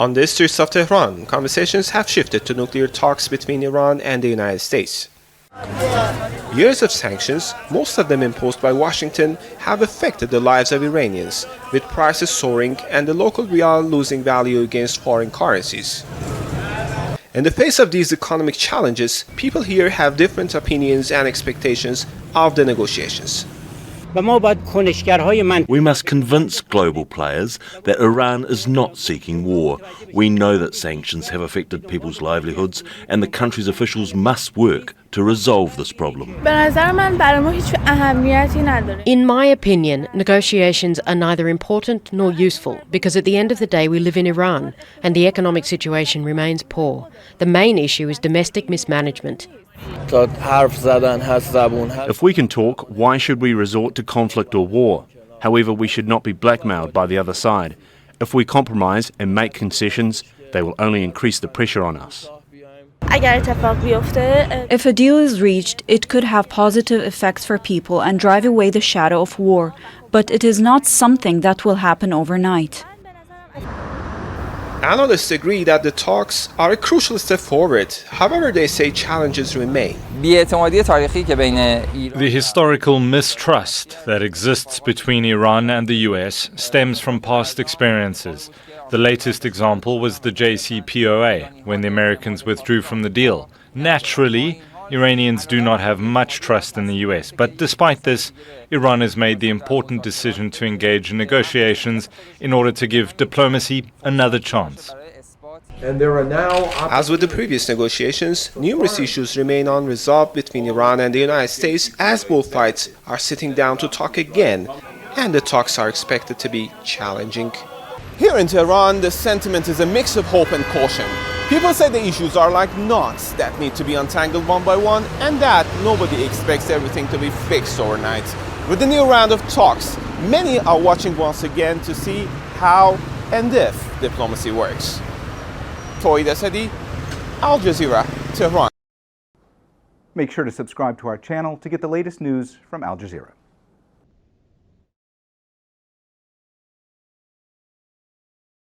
On the streets of Tehran, conversations have shifted to nuclear talks between Iran and the United States. Years of sanctions, most of them imposed by Washington, have affected the lives of Iranians, with prices soaring and the local rial losing value against foreign currencies. In the face of these economic challenges, people here have different opinions and expectations of the negotiations. We must convince global players that Iran is not seeking war. We know that sanctions have affected people's livelihoods, and the country's officials must work to resolve this problem. In my opinion, negotiations are neither important nor useful because at the end of the day we live in Iran and the economic situation remains poor. The main issue is domestic mismanagement. If we can talk, why should we resort to conflict or war? However, we should not be blackmailed by the other side. If we compromise and make concessions, they will only increase the pressure on us. If a deal is reached, it could have positive effects for people and drive away the shadow of war, but it is not something that will happen overnight. Analysts agree that the talks are a crucial step forward. However, they say challenges remain. The historical mistrust that exists between Iran and the US stems from past experiences. The latest example was the JCPOA, when the Americans withdrew from the deal. Naturally, Iranians do not have much trust in the US, but despite this, Iran has made the important decision to engage in negotiations in order to give diplomacy another chance. As with the previous negotiations, numerous issues remain unresolved between Iran and the United States as both sides are sitting down to talk again, and the talks are expected to be challenging. Here in Tehran, the sentiment is a mix of hope and caution. People say the issues are like knots that need to be untangled one by one, and that nobody expects everything to be fixed overnight. With the new round of talks, many are watching once again to see how and if diplomacy works. Tohid, Asadi, Al Jazeera, Tehran. Make sure to subscribe to our channel to get the latest news from Al Jazeera.